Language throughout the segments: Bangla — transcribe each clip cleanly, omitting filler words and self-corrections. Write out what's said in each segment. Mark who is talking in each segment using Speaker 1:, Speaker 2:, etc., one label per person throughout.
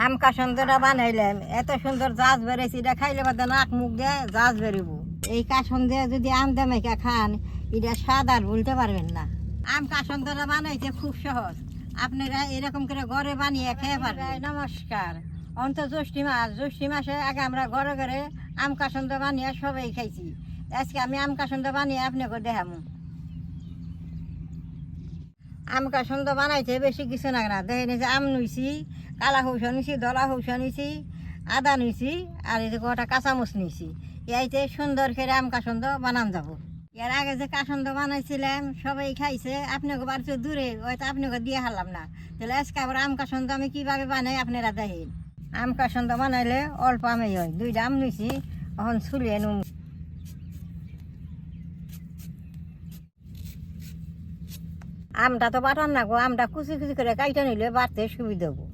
Speaker 1: আম কাসন্দটা বানাইলাম, এত সুন্দর জাজ বেড়েছি, এটা খাইলে বাদে নাক মুখ দিয়ে জাজ বেরোব। এই কাসন্দ যদি আম দামাইকা খান, এটা স্বাদ আর ভুলতে পারবেন না। আম কাসন্দটা বানাইতে খুব সহজ, আপনারা এরকম করে ঘরে বানিয়ে খেয়ে পারবেন। নমস্কার। জ্যৈষ্ঠী মাসে আগে আমরা ঘরে ঘরে আম কাসন্দ বানিয়ে সবাই খাইছি। আজকে আমি আম কাসন্দ বানিয়ে আপনাকে দেখাবো। আম কাসন্দ বানাইতে বেশি কিছু না, দেখে নিয়েছি আম নিয়েছি, কালা হৌসা নিয়েছি, ধলা হৌসা নিয়েছি, আদা নিয়েছি, আর এই যে কটা কাঁচামচ নিয়েছি। এইতে সুন্দর করে আম কাসন্দ বানান যাব। এর আগে যে কাসন্দ বানাইছিলাম সবাই খাইছে, আপনাকে বাড়িতে দূরে, হয়তো আপনাকে দিয়ে হারলাম না। তাহলে আজকে আবার আম কাসন্দ আমি কীভাবে বানাই আপনারা দেখেন। আম কাসন্দ বানাইলে অল্প আমেই হয়। 2টা আম নিয়েছি, এখন ছুলিয়ে নুম। আমটা তো বাটার না গো, আমটা কুচি কুচি করে কাইটা নিলে বাড়তে সুবিধা হবো।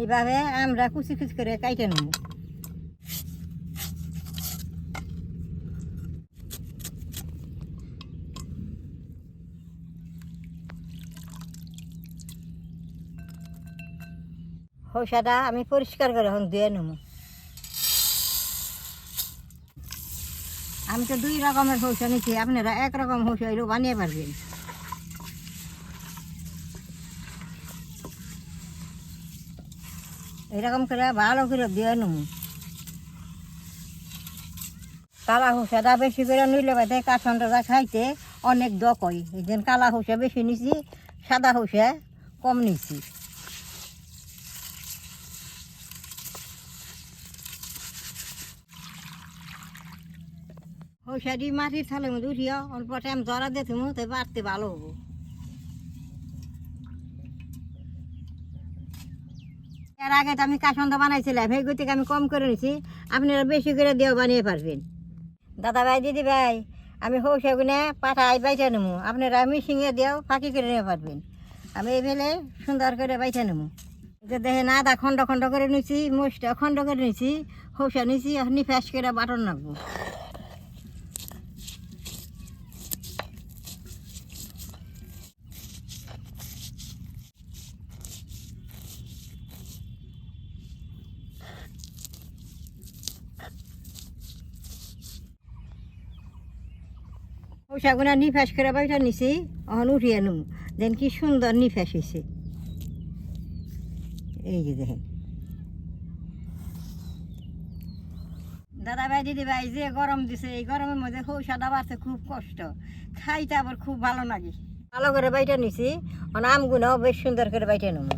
Speaker 1: এইভাবে আমরা কুচি কুচি করে কাইটে নেব। হৌসাটা আমি পরিষ্কার করে এখন ধুয়ে নেব। আমি তো 2 রকমের হৌসা নিচ্ছি, আপনারা 1 রকম হৌসা এলেও বানিয়ে পারবেন। এরকম করে ভালো করে ধুয়ে নেব। কালা হৌসাটা বেশি করে নিলে বাদে কাসন্দটা খাইতে অনেক দক হয়। এই দিন কালা হৌসা বেশি নিছি, সাদা হৌসা কম নিছি। হৌসাটি মাটির থালের মধ্যে উঠিয়া অল্প টাইম জরা দিয়ে তুমি তাই বাড়তে ভালো হবো। এর আগে তো আমি কাসন্দ বানাইছিলাম, সেই গতিকে আমি কম করে নিছি, আপনারা বেশি করে দিয়েও বানিয়ে পারবেন। দাদা ভাই, দিদি ভাই, আমি হৌসাগুনে পাঠাই বাইটা নেবো, আপনারা মিশিংয়ে দিয়েও ফাঁকি করে নিয়ে পারবেন। আমি এই বেলে সুন্দর করে বাইটা নেবো। যে দেখেন আদা খন্ড খন্ড করে নিছি, মোষটা খন্ড করে নিছি, হৌসা নিছি, আপনি ফ্যাস করে বাটন রাখবো। হৌসাগুনা নিফাস করে বাইটা নিছি, এখন উঠিয়ে নেব। দেন কি সুন্দর নিফাস হয়েছে। এই যে দেখেন দাদা ভাই, দিদি ভাই, যে গরম দিছে, এই গরমের মধ্যে হৌসাটা বাড়তে খুব কষ্ট, খাইতে আবার খুব ভালো লাগে। ভালো করে বাইটা নিছি, এখন আমগুনাও বেশ সুন্দর করে বাইটা নেব।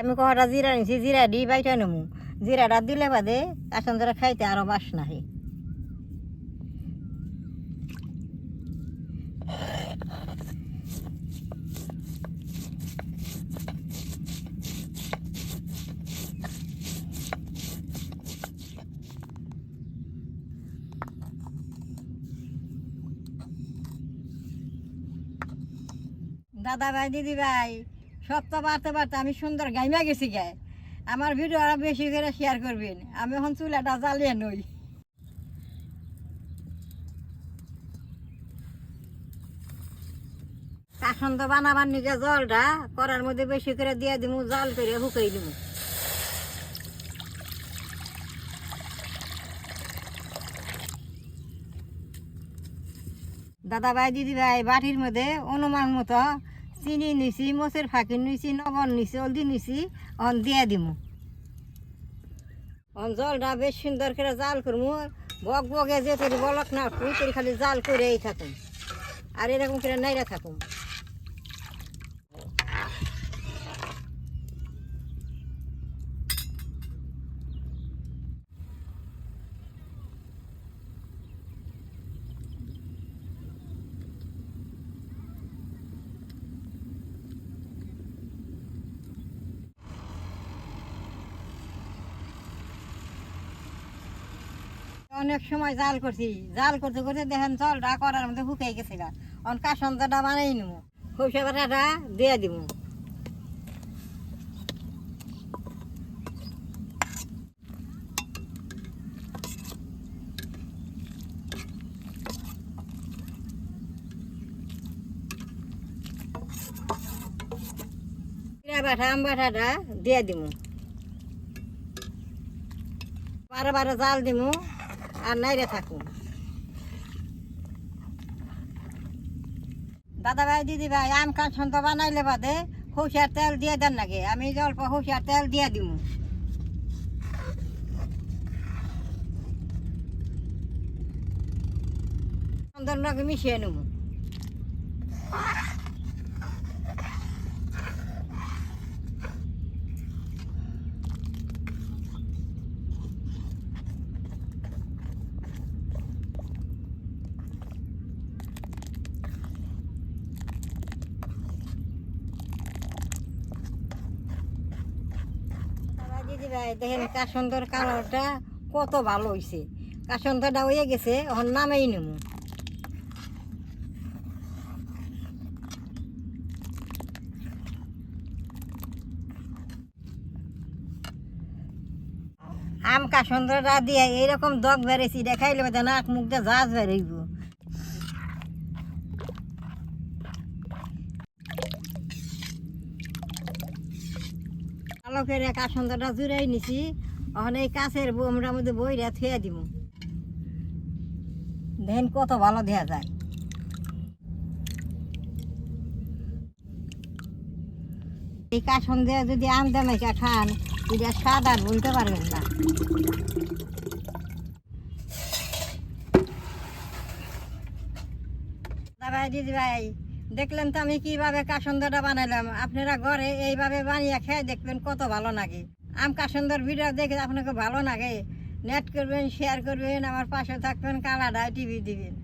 Speaker 1: আমি কটা জিরা নিছি, জিরা দিয়ে বাইটা নেব। জিরাটা দিলে বাদে কাসন্দরা খাইতে আরো বাসনা হয়। দাদা ভাই, দিদি ভাই, সব তো বাড়তে বাড়তে আমি সুন্দর গাইমা গেছি গায়ে। আমার ভিডিও আরো বেশি করে শেয়ার করবেন। আমি এখন চুলাটা জ্বালিয়ে নই। কাসন্দ বানাবার নিকে জলটা করার মধ্যে বেশি করে দিয়ে দিব, জল করে শুকাই দিব। দাদা ভাই, দিদি ভাই, বাটির মধ্যে অনুমান মতো চিনি নিছি, মোচের ফাঁকি নিছি, লবণ নিছি, হলদি নিছি, অন দিয়ে দিব। অন জলটা বেশ সুন্দর করে জাল করবো, বক বকে যে তৈরি বলক না তৈরি, খালি জাল করেই থাকুন আর এরকম করে নাইরা থাকুন। অনেক সময় জাল করছি, জাল করতে করতে দেখেন জলটা করার মধ্যে শুকিয়ে গেছিল। অন কাসন্দটা বানাই নিব, সরষে বাটাটা দিয়ে দিব। বাটা আম বাটাটা দিয়ে দিব, বারো বারো জাল দিব আর নাইরে থাকুন। দাদা ভাই দিদি ভাই, আম কাসন্দ বানাইলে বাদে সরষের তেল দিয়ে দেন নাকি? আমি অল্প সরষের তেল দিয়ে দিব। সুন্দর নাকি মিশিয়ে নেব। দিদি ভাই দেখেন কাসন্দর কালারটা কত ভালো হয়েছে। কাসন্দটা হয়ে গেছে, ওর নামেই নেব। আম কাসন্দটা দিয়ে এইরকম দগ বেড়েছি, দেখাইলে বাদে নাক মুখ দিয়ে জাজ বেরোইব। ভালো করে কাসন্দটা জুড়াই নিছি, এখন এই কাছের বোমটার মধ্যে বইরা থুয়ে দিব। দেখেন কত ভালো দেয়া যায়। এই কাসন্দ দিয়ে যদি আম দামাইকা খান, এটা স্বাদ আর বলতে পারবেন না। ভাই দিদি ভাই, দেখলেন তো আমি কিভাবে কাসন্দটা বানাইলাম। আপনারা ঘরে এইভাবে বানিয়ে খেয়ে দেখবেন কত ভালো লাগে। আম কাসন্দর ভিডিও দেখে আপনাকে ভালো লাগে, নেট করবেন, শেয়ার করবেন, আমার পাশে থাকবেন, কালাডায় টিভি দিবেন।